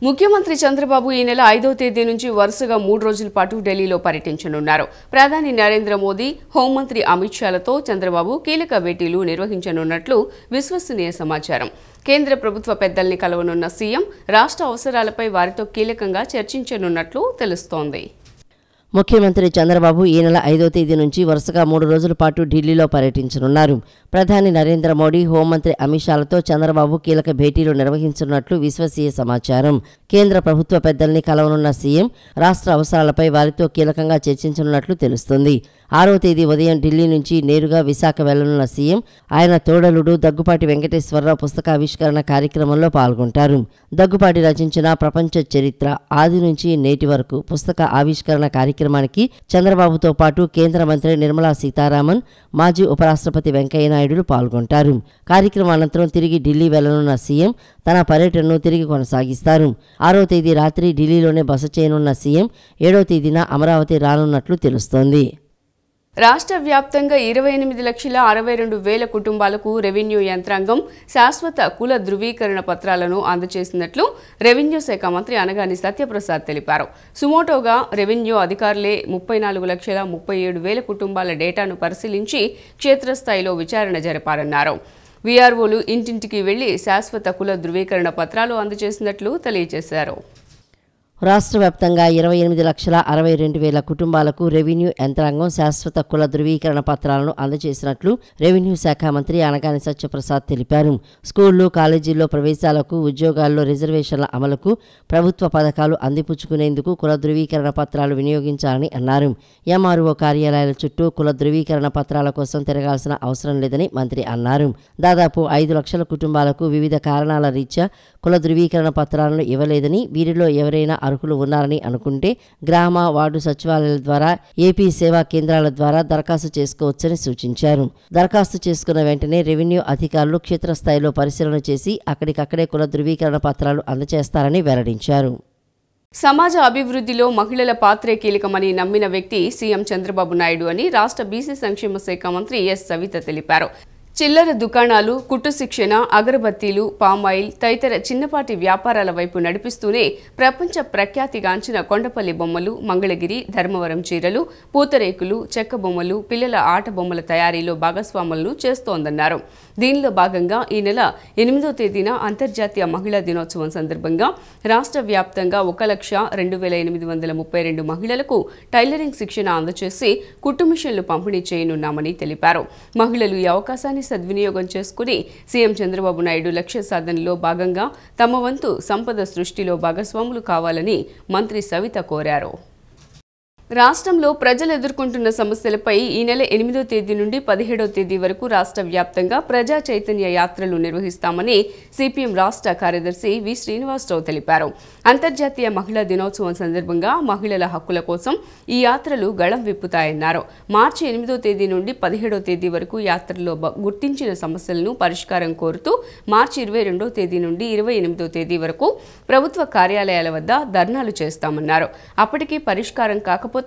ముఖ్యమంత్రి చంద్రబాబు ఈ నెల 5వ తేదీ నుంచి వరుసగా 3 రోజుల పాటు ఢిల్లీలో పర్యటించనున్నారు. ప్రధాని నరేంద్ర మోదీ, హోంమంత్రి అమిత్ షాలతో చంద్రబాబు కీలక భేటీలు నిర్వహించనున్నట్లు విశ్వసనీయ సమాచారం. కేంద్ర ప్రభుత్వ పెద్దల్ని కలవనున్న సీఎం రాష్ట్ర అవసరాలపై వారితో కీలకంగా చర్చించనున్నట్లు తెలుస్తోంది. ముఖ్యమంత్రి చంద్రబాబు ఈ నెల 5వ తేదీ నుంచి వరుసగా 3 రోజుల పాటు ఢిల్లీలో పర్యటించనున్నారు. ప్రధాని నరేంద్ర మోడీ, హోంమంత్రి అమిత్ షాలతో చంద్రబాబు కీలక భేటీలు నిర్వహించనున్నట్లు విశ్వసనీయ సమాచారం. కేంద్ర ప్రభుత్వ పెద్దల్ని కలవనున్న సీఎం రాష్ట్ర అవసరాలపై వారితో కీలకంగా చర్చించనున్నట్లు తెలుస్తుంది. 6వ తేదీ ఉదయం ఢిల్లీ నుంచి నేరుగా విశాఖ వెళ్లనున్న సీఎం ఆయన తోడలుడు దగ్గుపాటి వెంకటేశ్వరరావు పుస్తకావిష్కరణ కార్యక్రమంలో పాల్గొంటారు. దగ్గుపాటి రచించిన ప్రపంచ చరిత్ర ఆది నుంచి నేటి వరకు పుస్తక ఆవిష్కరణ కార్యక్రమానికి చంద్రబాబుతో పాటు కేంద్ర మంత్రి నిర్మలా సీతారామన్, మాజీ ఉపరాష్ట్రపతి వెంకయ్య నాయుడులు పాల్గొంటారు. కార్యక్రమం అనంతరం తిరిగి ఢిల్లీ వెళ్లనున్న సీఎం తన పర్యటనను తిరిగి కొనసాగిస్తారు. 6వ తేదీ రాత్రి ఢిల్లీలోనే బస చేయనున్న సీఎం 7వ తేదీన అమరావతి రానున్నట్లు తెలుస్తోంది. రాష్ట్ర వ్యాప్తంగా 28,62,000 కుటుంబాలకు రెవెన్యూ యంత్రాంగం శాశ్వత కుల ధృవీకరణ పత్రాలను అందజేసినట్లు రెవెన్యూ శాఖ మంత్రి అనగాని సత్యప్రసాద్ తెలిపారు. సుమోటోగా రెవెన్యూ అధికారులే 34,37,000 కుటుంబాల డేటాను పరిశీలించి క్షేత్రస్థాయిలో విచారణ జరిపారన్నారు. వీఆర్ఓలు ఇంటింటికి వెళ్లి శాశ్వత కుల ధృవీకరణ పత్రాలు అందజేసినట్లు తెలియజేశారు. రాష్ట్ర వ్యాప్తంగా 28,62,000 కుటుంబాలకు రెవెన్యూ యంత్రాంగం శాశ్వత కుల ధృవీకరణ పత్రాలను అందజేసినట్లు రెవెన్యూ శాఖ మంత్రి అనగాని సత్యప్రసాద్ తెలిపారు. స్కూళ్లు, కాలేజీల్లో ప్రవేశాలకు, ఉద్యోగాల్లో రిజర్వేషన్ల అమలుకు, ప్రభుత్వ పథకాలు అందిపుచ్చుకునేందుకు కుల ధృవీకరణ పత్రాలు వినియోగించాలని అన్నారు. ఎంఆర్ఓ కార్యాలయాల చుట్టూ కుల ధృవీకరణ పత్రాల కోసం తిరగాల్సిన అవసరం లేదని మంత్రి అన్నారు. దాదాపు 5 లక్షల కుటుంబాలకు వివిధ కారణాల రీత్యా కుల ధృవీకరణ పత్రాలను ఇవ్వలేదని, వీరిలో ఎవరైనా అర్హులు ఉన్నారని అనుకుంటే గ్రామ, వార్డు సచివాలయాల ద్వారా, ఏపీ సేవా కేంద్రాల ద్వారా దరఖాస్తు చేసుకోవచ్చని సూచించారు. దరఖాస్తు చేసుకున్న వెంటనే రెవెన్యూ అధికారులు క్షేత్రస్థాయిలో పరిశీలన చేసి అక్కడికక్కడే కుల ధృవీకరణ పత్రాలు అందజేస్తారని వెల్లడించారు. సమాజ అభివృద్ధిలో మహిళల పాత్రే కీలకమని నమ్మిన వ్యక్తి సీఎం చంద్రబాబు నాయుడు అని రాష్ట్ర బీసీ సంక్షేమ శాఖ మంత్రి ఎస్ సవిత తెలిపారు. చిల్లర దుకాణాలు, కుట్టు శిక్షణ, అగరబత్తీలు, పామాయిల్ తదితర చిన్నపాటి వ్యాపారాల వైపు నడిపిస్తూనే ప్రపంచ ప్రఖ్యాతిగాంచిన కొండపల్లి బొమ్మలు, మంగళగిరి, ధర్మవరం చీరలు, పూతరేకులు, చెక్క బొమ్మలు, పిల్లల ఆట బొమ్మల తయారీలో భాగస్వాములను చేస్తోందన్నారు. దీనిలో భాగంగా ఈ నెల 8వ తేదీన అంతర్జాతీయ మహిళా దినోత్సవం సందర్భంగా రాష్ట్ర వ్యాప్తంగా 1,02,832 మహిళలకు టైలరింగ్ శిక్షణ అందజేసి కుట్టు మిషన్లు పంపిణీ చేయనున్నామని తెలిపారు. మహిళలు ఈ అవకాశాన్ని సద్వినియోగం చేసుకుని సీఎం చంద్రబాబు నాయుడు లక్ష్య సాధనలో భాగంగా తమ వంతు సంపద సృష్టిలో భాగస్వాములు కావాలని మంత్రి సవిత కోరారు. రాష్ట్రంలో ప్రజలు ఎదుర్కొంటున్న సమస్యలపై ఈ నెల 8వ తేదీ నుండి 17వ తేదీ వరకు రాష్ట్ర వ్యాప్తంగా ప్రజా చైతన్య యాత్రలు నిర్వహిస్తామని సిపిఎం రాష్ట్ర కార్యదర్శి వి శ్రీనివాసరావు తెలిపారు. అంతర్జాతీయ మహిళా దినోత్సవం సందర్భంగా మహిళల హక్కుల కోసం ఈ యాత్రలు గళం విప్పుతాయన్నారు. మార్చి 8వ తేదీ నుండి 17వ తేదీ వరకు యాత్రలో గుర్తించిన సమస్యలను పరిష్కారం కోరుతూ మార్చి 22వ తేదీ నుండి 28వ తేదీ వరకు ప్రభుత్వ కార్యాలయాల వద్ద ధర్నాలు చేస్తామన్నారు. అప్పటికీ పరిష్కారం కాకపోతే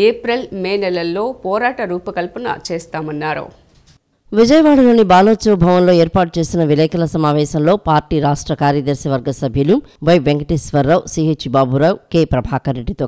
ఏప్రిల్, మే నెలల్లో పోరాట రూపకల్పన చేస్తామన్నారు. విజయవాడలోని బాలోత్సవ భవన్లో ఏర్పాటు చేసిన విలేకరుల సమావేశంలో పార్టీ రాష్ట్ర కార్యదర్శి వర్గ సభ్యులు Y Venkateswararao, CH Baburao, K Prabhakar రెడ్డితో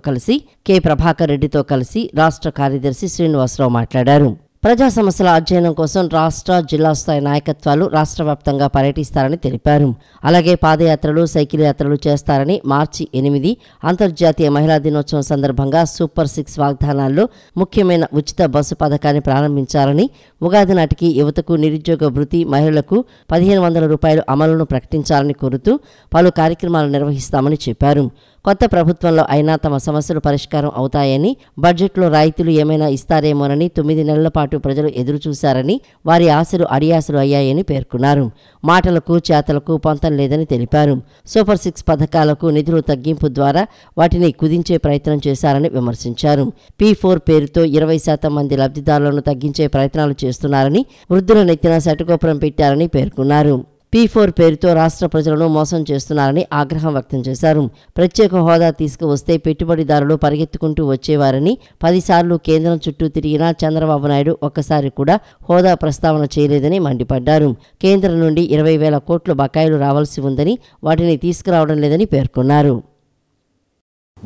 కలిసి రాష్ట్ర కార్యదర్శి శ్రీనివాసరావు మాట్లాడారు. ప్రజా సమస్యల అధ్యయనం కోసం రాష్ట్ర, జిల్లా స్థాయి నాయకత్వాలు రాష్ట్ర వ్యాప్తంగా పర్యటిస్తారని తెలిపారు. అలాగే పాదయాత్రలు, సైకిల్ యాత్రలు చేస్తారని, మార్చి 8 అంతర్జాతీయ మహిళా దినోత్సవం సందర్భంగా సూపర్ 6 వాగ్దానాల్లో ముఖ్యమైన ఉచిత బస్సు పథకాన్ని ప్రారంభించాలని, ఉగాది నాటికి యువతకు నిరుద్యోగ భృతి, మహిళలకు 1,500 రూపాయలు అమలును ప్రకటించాలని కోరుతూ పలు కార్యక్రమాలు నిర్వహిస్తామని చెప్పారు. కొత్త ప్రభుత్వంలో అయినా తమ సమస్యలు పరిష్కారం అవుతాయని, బడ్జెట్లో రాయితీలు ఏమైనా ఇస్తారేమోనని 9 నెలల పాటు ప్రజలు ఎదురుచూశారని, వారి ఆశలు అడియాసలు అయ్యాయని పేర్కొన్నారు. మాటలకు, చేతలకు పొంతం లేదని తెలిపారు. సూపర్ 6 పథకాలకు నిధులు తగ్గింపు ద్వారా వాటిని కుదించే ప్రయత్నం చేశారని విమర్శించారు. P4 పేరుతో 20% మంది లబ్ధిదారులను తగ్గించే ప్రయత్నాలు చేస్తున్నారని, వృద్ధుల నెత్తిన శటగోపురం పెట్టారని పేర్కొన్నారు. P4 పేరుతో రాష్ట్ర ప్రజలను మోసం చేస్తున్నారని ఆగ్రహం వ్యక్తం చేశారు. ప్రత్యేక హోదా తీసుకువస్తే పెట్టుబడిదారులు పరిగెత్తుకుంటూ వచ్చేవారని 10 సార్లు కేంద్రం చుట్టూ తిరిగినా చంద్రబాబు నాయుడు ఒక్కసారి కూడా హోదా ప్రస్తావన చేయలేదని మండిపడ్డారు. కేంద్రం నుండి 20,000 కోట్లు బకాయిలు రావాల్సి ఉందని వాటిని తీసుకురావడం లేదని పేర్కొన్నారు.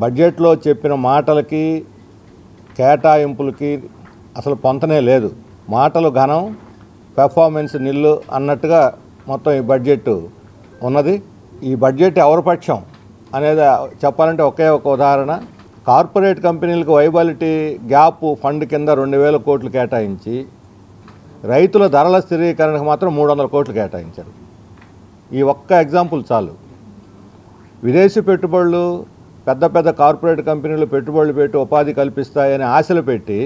బడ్జెట్లో చెప్పిన మాటలకి కేటాయింపులకి అసలు పొంతనే లేదు. మాటలు ఘనం, పెర్ఫార్మెన్స్ నిల్లు అన్నట్టుగా మొత్తం ఈ బడ్జెట్ ఉన్నది. ఈ బడ్జెట్ ఎవరి పక్షం అనేది చెప్పాలంటే ఒకే ఒక ఉదాహరణ. కార్పొరేట్ కంపెనీలకు వైబిలిటీ గ్యాప్ ఫండ్ కింద 2,000 కోట్లు కేటాయించి రైతుల ధరల స్థిరీకరణకు మాత్రం 300 కోట్లు కేటాయించారు. ఈ ఒక్క ఎగ్జాంపుల్ చాలు. విదేశీ పెట్టుబడులు, పెద్ద పెద్ద కార్పొరేట్ కంపెనీలు పెట్టుబడులు పెట్టి ఉపాధి కల్పిస్తాయని ఆశలు పెట్టి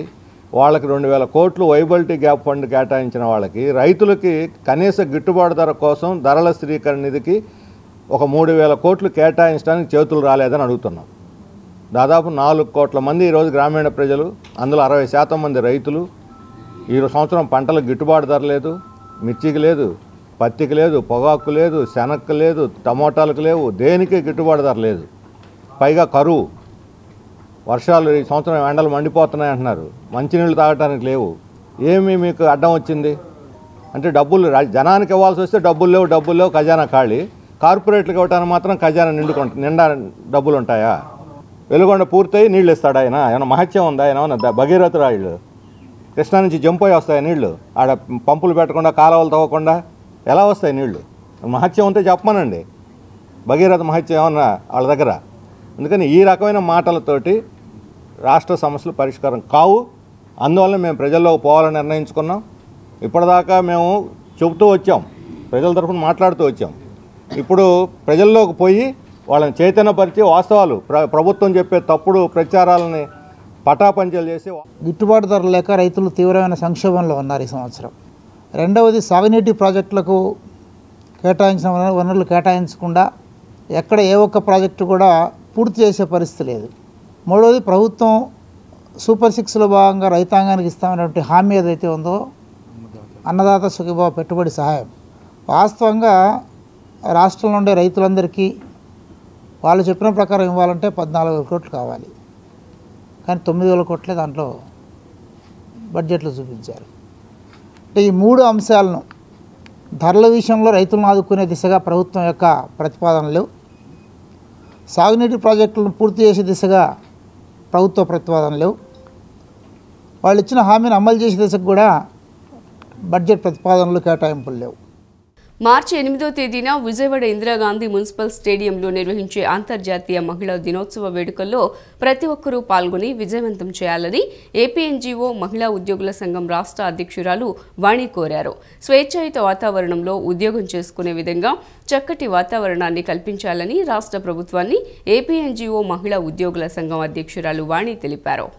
వాళ్ళకి 2,000 కోట్లు వైబిలిటీ గ్యాప్ ఫండ్ కేటాయించిన వాళ్ళకి రైతులకి కనీస గిట్టుబాటు ధర కోసం ధరల స్థిరీకరణ నిధికి ఒక 3,000 కోట్లు కేటాయించడానికి చేతులు రాలేదని అడుగుతున్నాం. దాదాపు 4 కోట్ల మంది ఈరోజు గ్రామీణ ప్రజలు, అందులో 60% మంది రైతులు. ఈ సంవత్సరం పంటలకు గిట్టుబాటు ధర లేదు. మిర్చికి లేదు, పత్తికి లేదు, పొగాకు లేదు, శనగకు లేదు, టమోటాలకు లేవు, దేనికి గిట్టుబాటు ధర లేదు. పైగా కరువు, వర్షాలు ఈ సంవత్సరం ఎండలు మండిపోతున్నాయి అంటున్నారు, మంచినీళ్ళు తాగడానికి లేవు. ఏమి మీకు అడ్డం వచ్చింది అంటే డబ్బులు జనానికి ఇవ్వాల్సి వస్తే డబ్బులు లేవు, ఖజానా ఖాళీ. కార్పొరేట్లకు ఇవ్వడానికి మాత్రం ఖజానా నిండా డబ్బులు ఉంటాయా? వెలుగొండ పూర్తయి నీళ్ళు ఇస్తాడు ఆయన? ఏమైనా మహత్యం ఉందా? ఏమన్నా భగీరథ రాయిళ్ళు కృష్ణా నుంచి జంపోయి వస్తాయి నీళ్లు? ఆడ పంపులు పెట్టకుండా, కాలువలు తవ్వకుండా ఎలా వస్తాయి నీళ్లు? మహత్యం ఉంటే చెప్పమనండి. భగీరథ మహత్యం ఏమన్నా వాళ్ళ దగ్గర? అందుకని ఈ రకమైన మాటలతోటి రాష్ట్ర సమస్యలు పరిష్కారం కావు. అందువల్ల మేము ప్రజల్లోకి పోవాలని నిర్ణయించుకున్నాం. ఇప్పటిదాకా మేము చెబుతూ వచ్చాం, ప్రజల తరఫున మాట్లాడుతూ వచ్చాం. ఇప్పుడు ప్రజల్లోకి పోయి వాళ్ళని చైతన్యపరిచి వాస్తవాలు, ప్రభుత్వం చెప్పే తప్పుడు ప్రచారాలని పటాపంచలు చేసి. గిట్టుబాటు ధర లేక రైతులు తీవ్రమైన సంక్షోభంలో ఉన్నారు ఈ సంవత్సరం. రెండవది, సాగునీటి ప్రాజెక్టులకు కేటాయించిన వనరులు కేటాయించకుండా ఎక్కడ ఏ ఒక్క ప్రాజెక్టు కూడా పూర్తి చేసే పరిస్థితి లేదు. మూడవది, ప్రభుత్వం సూపర్ 6లో భాగంగా రైతాంగానికి ఇస్తామనేటువంటి హామీ ఏదైతే ఉందో, అన్నదాత సుఖీభావ పెట్టుబడి సహాయం, వాస్తవంగా రాష్ట్రంలో ఉండే రైతులందరికీ వాళ్ళు చెప్పిన ప్రకారం ఇవ్వాలంటే 14,000 కోట్లు కావాలి. కానీ 9,000 కోట్లే దాంట్లో బడ్జెట్లో చూపించారు. అంటే ఈ 3 అంశాలను, ధరల విషయంలో రైతులను ఆదుకునే దిశగా ప్రభుత్వం యొక్క ప్రతిపాదనలు, సాగునీటి ప్రాజెక్టులను పూర్తి చేసే దిశగా ప్రభుత్వ ప్రతిపాదనలు, వాళ్ళు ఇచ్చిన హామీని అమలు చేసే దిశకు కూడా బడ్జెట్ ప్రతిపాదనలు, కేటాయింపులు లేవు. మార్చి 8వ తేదీన విజయవాడ ఇందిరాగాంధీ మున్సిపల్ స్టేడియంలో నిర్వహించే అంతర్జాతీయ మహిళా దినోత్సవ వేడుకల్లో ప్రతి ఒక్కరూ పాల్గొని విజయవంతం చేయాలని ఏపీఎన్జీఓ మహిళా ఉద్యోగుల సంఘం రాష్ట్ర అధ్యక్షురాలు వాణి కోరారు. స్వేచ్ఛాయుత వాతావరణంలో ఉద్యోగం చేసుకునే విధంగా చక్కటి వాతావరణాన్ని కల్పించాలని రాష్ట్ర ప్రభుత్వాన్ని ఏపీఎన్జీఓ మహిళా ఉద్యోగుల సంఘం అధ్యక్షురాలు వాణి తెలిపారు.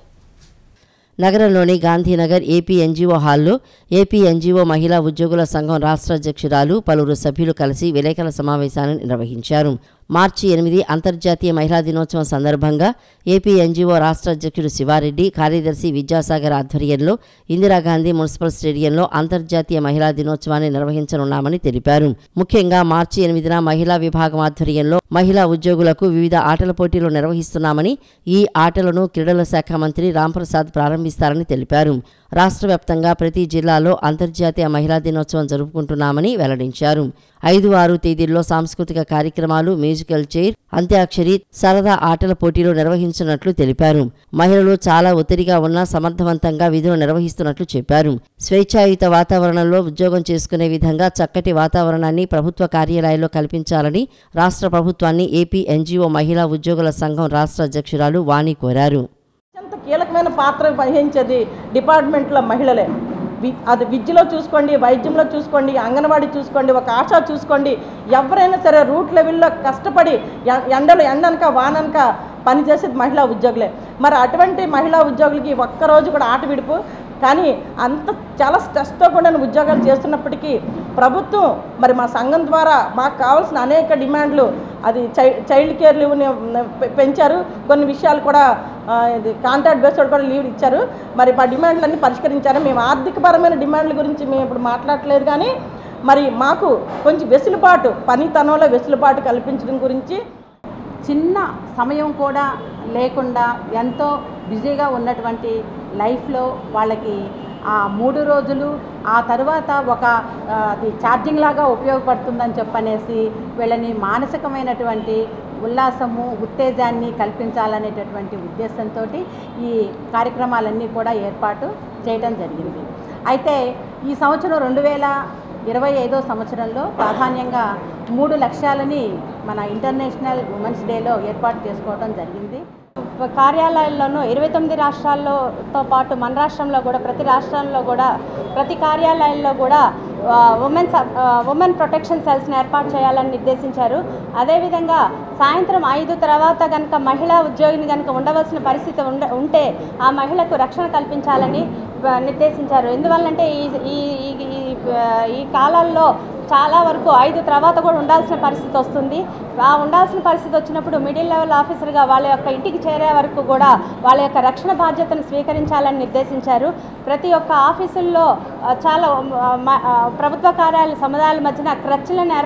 నగరంలోని గాంధీనగర్ ఏపీ ఎన్జీఓ హాల్లో ఏపీ ఎన్జీఓ మహిళా ఉద్యోగుల సంఘం రాష్ట్ర అధ్యక్షురాలు పలువురు సభ్యులు కలిసి విలేకరుల సమావేశాన్ని నిర్వహించారు. మార్చి 8 అంతర్జాతీయ మహిళా దినోత్సవం సందర్భంగా ఏపీ ఎన్జీఓ రాష్ట్ర అధ్యక్షుడు శివారెడ్డి, కార్యదర్శి విద్యాసాగర్ ఆధ్వర్యంలో ఇందిరాగాంధీ మున్సిపల్ స్టేడియంలో అంతర్జాతీయ మహిళా దినోత్సవాన్ని నిర్వహించనున్నామని తెలిపారు. ముఖ్యంగా మార్చి 8న మహిళా విభాగం ఆధ్వర్యంలో మహిళా ఉద్యోగులకు వివిధ ఆటల పోటీలు నిర్వహిస్తున్నామని, ఈ ఆటలను క్రీడల శాఖ మంత్రి రాంప్రసాద్ ప్రారంభిస్తారని తెలిపారు. రాష్ట్ర వ్యాప్తంగా ప్రతి జిల్లాలో అంతర్జాతీయ మహిళా దినోత్సవం జరుపుకుంటున్నామని వెల్లడించారు. 5-6 తేదీల్లో సాంస్కృతిక కార్యక్రమాలు, మ్యూజికల్ చైర్, అంత్యాక్షరి, సరదా ఆటల పోటీలు నిర్వహించినట్లు తెలిపారు. మహిళలు చాలా ఒత్తిడిగా ఉన్నా సమర్థవంతంగా విధులు నిర్వహిస్తున్నట్లు చెప్పారు. స్వేచ్ఛాయుత వాతావరణంలో ఉద్యోగం చేసుకునే విధంగా చక్కటి వాతావరణాన్ని ప్రభుత్వ కార్యాలయాల్లో కల్పించాలని రాష్ట్ర ప్రభుత్వాన్ని ఏపీ ఎన్జీఓ మహిళా ఉద్యోగుల సంఘం రాష్ట్ర అధ్యక్షురాలు వాణి కోరారు. అత్యంత కీలకమైన పాత్ర వహించేది డిపార్ట్మెంట్లో మహిళలే. అది విద్యలో చూసుకోండి, వైద్యంలో చూసుకోండి, అంగన్వాడీ చూసుకోండి, ఒక ఆశా చూసుకోండి, ఎవరైనా సరే రూట్ లెవెల్లో కష్టపడి ఎండనక వాననక పనిచేసేది మహిళా ఉద్యోగులే. మరి అటువంటి మహిళా ఉద్యోగులకి ఒక్కరోజు కూడా ఆట విడుపు, కానీ అంత చాలా స్ట్రెస్తో కూడిన ఉద్యోగాలు చేస్తున్నప్పటికీ ప్రభుత్వం మరి మా సంఘం ద్వారా మాకు కావాల్సిన అనేక డిమాండ్లు, అది చైల్డ్ కేర్ లీవ్ని పెంచారు, కొన్ని విషయాలు కూడా ఇది కాంట్రాక్ట్ బేస్డ్ కూడా లీవ్ ఇచ్చారు. మరి మా డిమాండ్లన్నీ పరిష్కరించారు. మేము ఆర్థికపరమైన డిమాండ్ల గురించి మేము ఇప్పుడు మాట్లాడలేదు, కానీ మరి మాకు కొంచెం వెసులుబాటు, పనితనంలో వెసులుబాటు కల్పించడం గురించి చిన్న సమయం కూడా లేకుండా ఎంతో బిజీగా ఉన్నటువంటి లైఫ్లో వాళ్ళకి ఆ 3 రోజులు ఆ తర్వాత ఒక ఛార్జింగ్ లాగా ఉపయోగపడుతుందని చెప్పనేసి వీళ్ళని మానసికమైనటువంటి ఉల్లాసము, ఉత్తేజాన్ని కల్పించాలనేటటువంటి ఉద్దేశంతో ఈ కార్యక్రమాలన్నీ కూడా ఏర్పాటు చేయడం జరిగింది. అయితే ఈ సంవత్సరం 2025 సంవత్సరంలో ప్రాధాన్యంగా 3 లక్ష్యాలని మన ఇంటర్నేషనల్ ఉమెన్స్ డేలో ఏర్పాటు చేసుకోవడం జరిగింది. కార్యాలయాల్లోనూ 29 రాష్ట్రాల్లోతో పాటు మన రాష్ట్రంలో కూడా ప్రతి రాష్ట్రంలో కూడా ప్రతి కార్యాలయాల్లో కూడా ఉమెన్ ప్రొటెక్షన్ సెల్స్ని ఏర్పాటు చేయాలని నిర్దేశించారు. అదేవిధంగా సాయంత్రం 5 తర్వాత కనుక మహిళా ఉద్యోగిని కనుక ఉండవలసిన పరిస్థితి ఉంటే ఆ మహిళకు రక్షణ కల్పించాలని నిర్దేశించారు. ఎందువల్లంటే ఈ కాలాల్లో చాలా వరకు 5 తర్వాత కూడా ఉండాల్సిన పరిస్థితి వస్తుంది. ఆ ఉండాల్సిన పరిస్థితి వచ్చినప్పుడు మిడిల్ లెవెల్ ఆఫీసర్గా వాళ్ళ యొక్క ఇంటికి చేరే వరకు కూడా వాళ్ళ యొక్క రక్షణ బాధ్యతను స్వీకరించాలని నిర్దేశించారు. ప్రతి ఒక్క ఆఫీసుల్లో చాలా ప్రభుత్వ కార్యాలయ సముదాయాల మధ్యన క్రచ్లను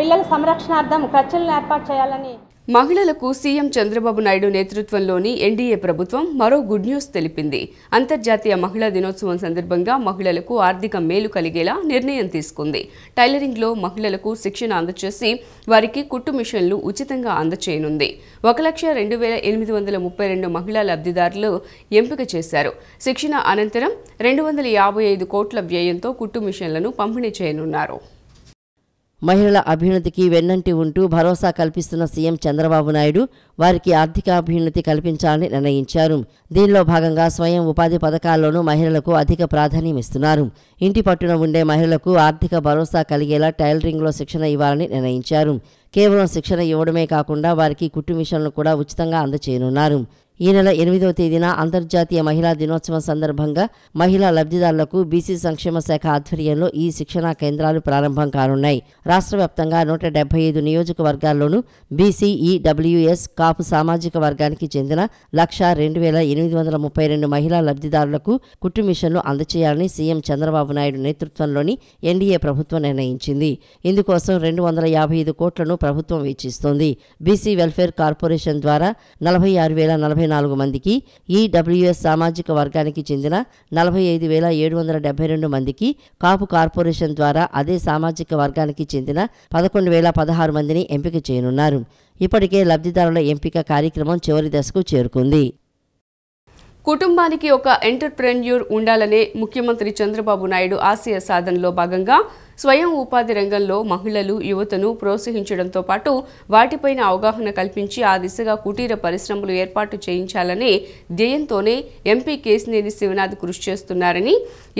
పిల్లల సంరక్షణార్థం క్రచ్లను ఏర్పాటు చేయాలని మహిళలకు సీఎం చంద్రబాబు నాయుడు నేతృత్వంలోని ఎన్డీఏ ప్రభుత్వం మరో గుడ్ న్యూస్ తెలిపింది. అంతర్జాతీయ మహిళా దినోత్సవం సందర్భంగా మహిళలకు ఆర్థిక మేలు కలిగేలా నిర్ణయం తీసుకుంది. టైలరింగ్లో మహిళలకు శిక్షణ అందజేసి వారికి కుట్టు మిషన్లు ఉచితంగా అందజేయనుంది. 1,02,832 మహిళా లబ్ధిదారులు ఎంపిక చేశారు. శిక్షణ అనంతరం 255 కోట్ల వ్యయంతో కుట్టు మిషన్లను పంపిణీ చేయనున్నారు. మహిళల అభ్యున్నతికి వెన్నంటి ఉంటూ భరోసా కల్పిస్తున్న సీఎం చంద్రబాబు నాయుడు వారికి ఆర్థికాభ్యున్నతి కల్పించాలని నిర్ణయించారు. దీనిలో భాగంగా స్వయం ఉపాధి పథకాల్లోనూ మహిళలకు అధిక ప్రాధాన్యం ఇస్తున్నారు. ఇంటి పట్టున ఉండే మహిళలకు ఆర్థిక భరోసా కలిగేలా టైలరింగ్లో శిక్షణ ఇవ్వాలని నిర్ణయించారు. కేవలం శిక్షణ ఇవ్వడమే కాకుండా వారికి కుట్టు మిషన్లు కూడా ఉచితంగా అందజేయనున్నారు. ఈ నెల 8వ తేదీన అంతర్జాతీయ మహిళా దినోత్సవం సందర్భంగా మహిళా లబ్ధిదారులకు బీసీ సంక్షేమ శాఖ ఆధ్వర్యంలో ఈ శిక్షణా కేంద్రాలు ప్రారంభం కానున్నాయి. రాష్ట్ర వ్యాప్తంగా 175 నియోజకవర్గాల్లోనూ బీసీ, ఈడబ్ల్యూఎస్, కాపు సామాజిక వర్గానికి చెందిన 1,02,832 మహిళా లబ్ధిదారులకు కుట్టు మిషన్లు అందజేయాలని సీఎం చంద్రబాబు నాయుడు నేతృత్వంలోని ఎన్డీఏ ప్రభుత్వం నిర్ణయించింది. ఇందుకోసం 255 కోట్లను ప్రభుత్వం వెచ్చిస్తోంది. బీసీ వెల్ఫేర్ కార్పొరేషన్ ద్వారా 46,044 మందికి, ఈడబ్ల్యూఎస్ సామాజిక వర్గానికి చెందిన 45,772 మందికి, కాపు కార్పొరేషన్ ద్వారా అదే సామాజిక వర్గానికి చెందిన 11,016 మందిని ఎంపిక చేయనున్నారు. ఇప్పటికే లబ్ధిదారుల ఎంపిక కార్యక్రమం చివరి దశకు చేరుకుంది. కుటుంబానికి ఒక ఎంటర్‌ప్రెన్యూర్ ఉండాలనే ముఖ్యమంత్రి చంద్రబాబు నాయుడు ఆశయ సాధనలో భాగంగా స్వయం ఉపాధి రంగంలో మహిళలు, యువతను ప్రోత్సహించడంతో పాటు వాటిపైన అవగాహన కల్పించి ఆ దిశగా కుటీర పరిశ్రమలు ఏర్పాటు చేయించాలనే ధ్యేయంతోనే ఎంపీ కేశినేని శివనాథ్ కృషి చేస్తున్నారని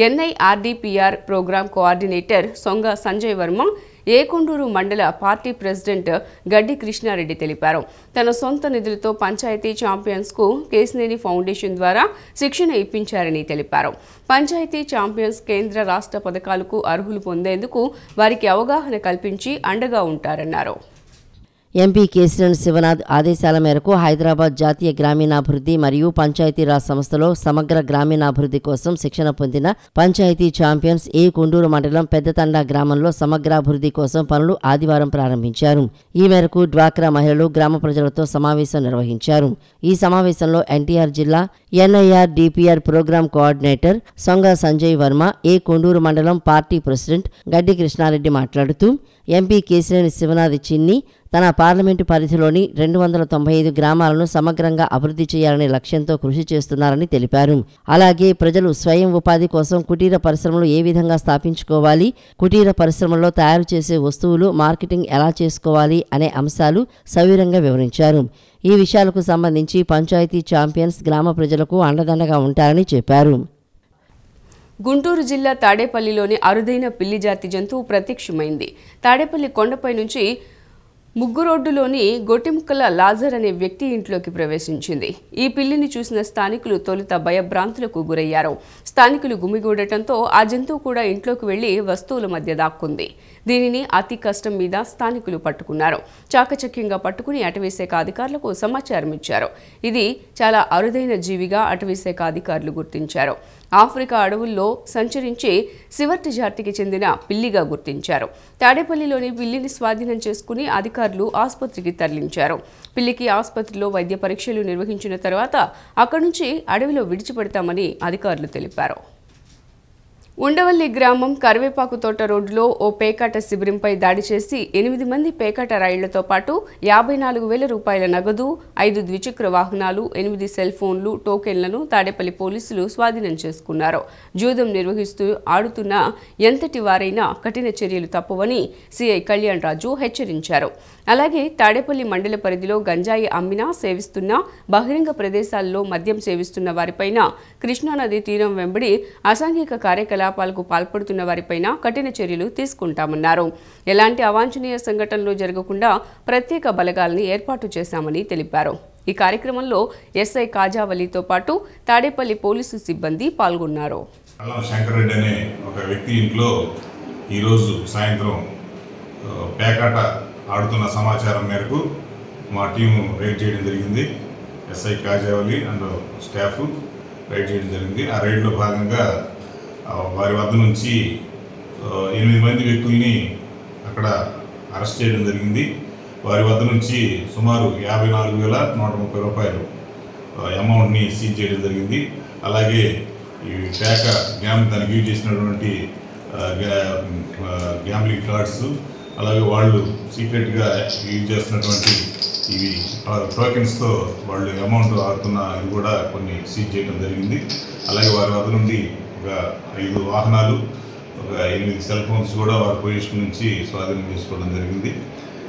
ఎన్ఐఆర్డీపీఆర్ ప్రోగ్రాం కోఆర్డినేటర్ సొంగ సంజయ్ వర్మ ఏకొండూరు మండల పార్టీ ప్రెసిడెంట్ గడ్డి కృష్ణారెడ్డి తెలిపారు. తన సొంత నిధులతో పంచాయతీ ఛాంపియన్స్కు కేశినేని ఫౌండేషన్ ద్వారా శిక్షణ ఇప్పించారని తెలిపారు. పంచాయతీ ఛాంపియన్స్ కేంద్ర, రాష్ట్ర పథకాలకు అర్హులు పొందేందుకు వారికి అవగాహన కల్పించి అండగా ఉంటారన్నారు. ఎంపీ కేశినేని శివనాథ్ ఆదేశాల మేరకు హైదరాబాద్ జాతీయ గ్రామీణాభివృద్ధి మరియు పంచాయతీరాజ్ సంస్థలో సమగ్ర గ్రామీణాభివృద్ధి కోసం శిక్షణ పొందిన పంచాయతీ ఛాంపియన్స్ కొండూరు మండలం పెద్దతండా గ్రామంలో సమగ్రాభివృద్ధి కోసం పనులు ఆదివారం ప్రారంభించారు. ఈ మేరకు డ్వాక్రా మహిళలు గ్రామ ప్రజలతో సమావేశం నిర్వహించారు. ఈ సమావేశంలో ఎన్టీఆర్ జిల్లా ఎన్ఐఆర్డీపీఆర్ ప్రోగ్రాం కోఆర్డినేటర్ సొంగ సంజయ్ వర్మ, కొండూరు మండలం పార్టీ ప్రెసిడెంట్ గడ్డి కృష్ణారెడ్డి మాట్లాడుతూ ఎంపీ కేశినేని శివనాథ్ చిన్ని తన పార్లమెంటు పరిధిలోని 295 గ్రామాలను సమగ్రంగా అభివృద్ధి చేయాలనే లక్ష్యంతో కృషి చేస్తున్నారని తెలిపారు. అలాగే ప్రజలు స్వయం ఉపాధి కోసం కుటీర పరిశ్రమలు ఏ విధంగా స్థాపించుకోవాలి, కుటీర పరిశ్రమల్లో తయారు చేసే వస్తువులు మార్కెటింగ్ ఎలా చేసుకోవాలి అనే అంశాలు సవివరంగా వివరించారు. ఈ విషయాలకు సంబంధించి పంచాయతీ ఛాంపియన్స్ గ్రామ ప్రజలకు అండదండగా ఉంటారని చెప్పారు. గుంటూరు జిల్లా తాడేపల్లిలోని అరుదైన పిల్లి జాతి జంతువు ప్రత్యక్షమైంది. తాడేపల్లి కొండపై నుంచి ముగ్గురోడ్డులోని గొట్టిముక్కల లాజర్ అనే వ్యక్తి ఇంట్లోకి ప్రవేశించింది. ఈ పిల్లిని చూసిన స్థానికులు తొలుత భయభ్రాంతులకు గురయ్యారు. స్థానికులు గుమిగూడటంతో ఆ జంతువు కూడా ఇంట్లోకి వెళ్లి వస్తువుల మధ్య దాక్కుంది. దీనిని అతి కష్టం మీద స్థానికులు పట్టుకున్నారు. చాకచక్యంగా పట్టుకుని అటవీశాఖ అధికారులకు సమాచారం ఇచ్చారు. ఇది చాలా అరుదైన జీవిగా అటవీశాఖ అధికారులు గుర్తించారు. ఆఫ్రికా అడవుల్లో సంచరించే సివర్ట్ జాతికి చెందిన పిల్లిగా గుర్తించారు. తాడేపల్లిలోని పిల్లిని స్వాధీనం చేసుకుని అధికారులు ఆసుపత్రికి తరలించారు. పిల్లికి ఆసుపత్రిలో వైద్య పరీక్షలు నిర్వహించిన తర్వాత అక్కడి నుంచి అడవిలో విడిచిపెడతామని అధికారులు తెలిపారు. ఉండవల్లి గ్రామం కరివేపాకు తోట రోడ్డులో ఓ పేకాట శిబిరంపై దాడి చేసి 8 మంది పేకాట రాయిళ్లతో పాటు 54,000 రూపాయల నగదు, 5 ద్విచక్ర వాహనాలు, 8 సెల్ ఫోన్లు, టోకెన్లను తాడేపల్లి పోలీసులు స్వాధీనం చేసుకున్నారు. జూదం నిర్వహిస్తూ ఆడుతున్న ఎంతటి వారైనా కఠిన చర్యలు తప్పవని సిఐ కళ్యాణ్ రాజు హెచ్చరించారు. అలాగే తాడేపల్లి మండల పరిధిలో గంజాయి అమ్మినా, సేవిస్తున్నా, బహిరంగ ప్రదేశాల్లో మద్యం సేవిస్తున్న వారిపైన, కృష్ణానది తీరం వెంబడి అసాంఘిక కార్యకలాపాలకు పాల్పడుతున్న వారిపైన కఠిన చర్యలు తీసుకుంటామన్నారు. ఎలాంటి అవాంఛనీయ సంఘటనలు జరగకుండా ప్రత్యేక బలగాల్ని ఏర్పాటు చేశామని తెలిపారు. ఈ కార్యక్రమంలో ఎస్ఐ కాజావలితో పాటు తాడేపల్లి పోలీసు సిబ్బంది పాల్గొన్నారు. శంకరెడ్డి అనే ఒక వ్యక్తి ఇంట్లో ఈరోజు సాయంత్రం పేకాట ఆడుతున్న సమాచారం మేరకు మా టీము రైడ్ చేయడం జరిగింది. SI Khajavali and staff raid చేయడం జరిగింది. ఆ రైడ్లో భాగంగా వారి వద్ద నుంచి 8 మంది వ్యక్తుల్ని అక్కడ అరెస్ట్ చేయడం జరిగింది. వారి వద్ద నుంచి సుమారు 54,130 రూపాయలు అమౌంట్ని సీజ్ చేయడం జరిగింది. అలాగే ఈ పేక దానికి యూజ్ చేసినటువంటి గ్యాంబ్లింగ్ కార్డ్స్, అలాగే వాళ్ళు సీక్రెట్గా యూజ్ చేస్తున్నటువంటి ఇవి టోకెన్స్తో వాళ్ళు అమౌంట్ ఆడుతున్న ఇది కూడా కొన్ని సీజ్ చేయడం జరిగింది. అలాగే వారి వద్ద నుండి ఒక 5 వాహనాలు, ఒక 8 సెల్ ఫోన్స్ కూడా వారి పొజిషన్ నుంచి స్వాధీనం చేసుకోవడం జరిగింది.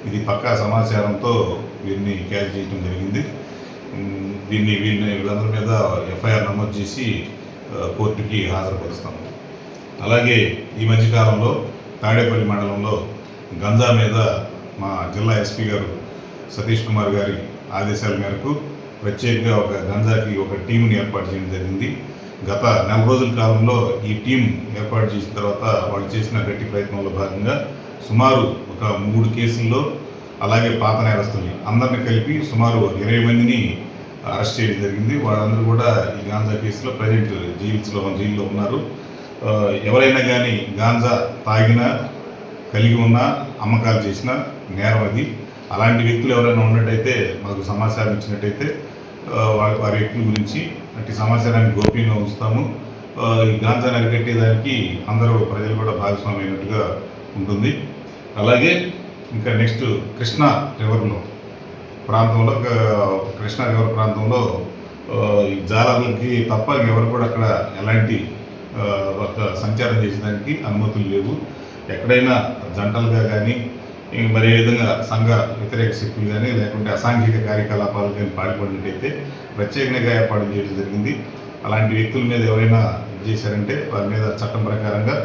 ఇది పక్కా సమాచారంతో వీరిని క్యాచ్ చేయడం జరిగింది. వీళ్ళందరి మీద ఎఫ్ఐఆర్ నమోదు చేసి కోర్టుకి హాజరుపరుస్తాము. అలాగే ఈ మధ్యకాలంలో తాడేపల్లి మండలంలో గంజా మీద మా జిల్లా ఎస్పీ గారు సతీష్ కుమార్ గారి ఆదేశాల మేరకు ప్రత్యేకంగా ఒక గంజాకి ఒక టీంని ఏర్పాటు చేయడం జరిగింది. గత 4 రోజుల కాలంలో ఈ టీం ఏర్పాటు చేసిన తర్వాత వాళ్ళు చేసిన గట్టి ప్రయత్నంలో భాగంగా సుమారు ఒక 3 కేసుల్లో, అలాగే పాత నేరస్తుల్ని అందరిని కలిపి సుమారు 20 మందిని అరెస్ట్ చేయడం జరిగింది. వాళ్ళందరూ కూడా ఈ గాంజా కేసులో ప్రజెంట్ జైల్లో ఉన్నారు. ఎవరైనా కానీ గాంజా తాగినా, కలిగి ఉన్న, అమ్మకాలు చేసిన నేరం అది. అలాంటి వ్యక్తులు ఎవరైనా ఉన్నట్టయితే మాకు సమాచారం ఇచ్చినట్టయితే వారి వ్యక్తుల గురించి అట్టి సమాచారాన్ని గోప్యంగా ఉంచుతాము. ఈ గాంజాని అరికట్టేదానికి అందరూ ప్రజలు కూడా భాగస్వామ్యమైనట్టుగా ఉంటుంది. అలాగే ఇంకా నెక్స్ట్ కృష్ణా రివర్ ప్రాంతంలో ఈ జాలర్లకి తప్ప ఎవరు కూడా అక్కడ ఎలాంటి సంచారం చేసేదానికి అనుమతులు లేవు. ఎక్కడైనా జంటలుగా కానీ, మరి ఏ విధంగా సంఘ వ్యతిరేక శక్తులు కానీ, లేకుంటే అసాంఘిక కార్యకలాపాలు కానీ పాల్పడినట్టయితే ప్రత్యేకంగా ఏర్పాటు చేయడం జరిగింది. అలాంటి వ్యక్తుల మీద ఎవరైనా చేశారంటే వారి మీద చట్టం ప్రకారంగా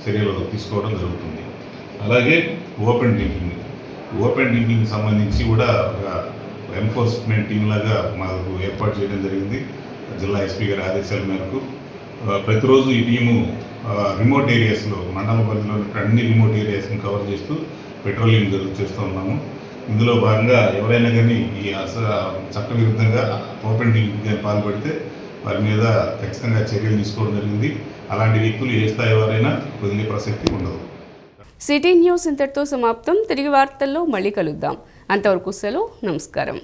చర్యలు తీసుకోవడం జరుగుతుంది. అలాగే ఓపెన్ డ్రింకింగ్ సంబంధించి కూడా ఒక ఎన్ఫోర్స్మెంట్ టీం లాగా మాకు ఏర్పాటు చేయడం జరిగింది. జిల్లా ఎస్పీ గారి ఆదేశాల మేరకు ప్రతిరోజు ఈ టీము రిమోట్ ఏరియాస్లో, మండల పరిధిలో అన్ని రిమోట్ ఏరియాస్ని కవర్ చేస్తూ పెట్రోలింగ్ చేస్తూ ఉన్నాము. ఇందులో భాగంగా ఎవరైనా కానీ ఈ చట్టవిరుద్ధంగా ఓపెన్ డ్రింకింగ్ పాల్పడితే వారి మీద ఖచ్చితంగా చర్యలు తీసుకోవడం జరిగింది. అలాంటి వ్యక్తులు ఏ స్థాయి వారైనా వదిలే ప్రసక్తి ఉండదు. సిటీ న్యూస్ ఇంతటితో సమాప్తం. తిరిగి వార్తల్లో మళ్ళీ కలుద్దాం. అంతవరకు సెలవు. నమస్కారం.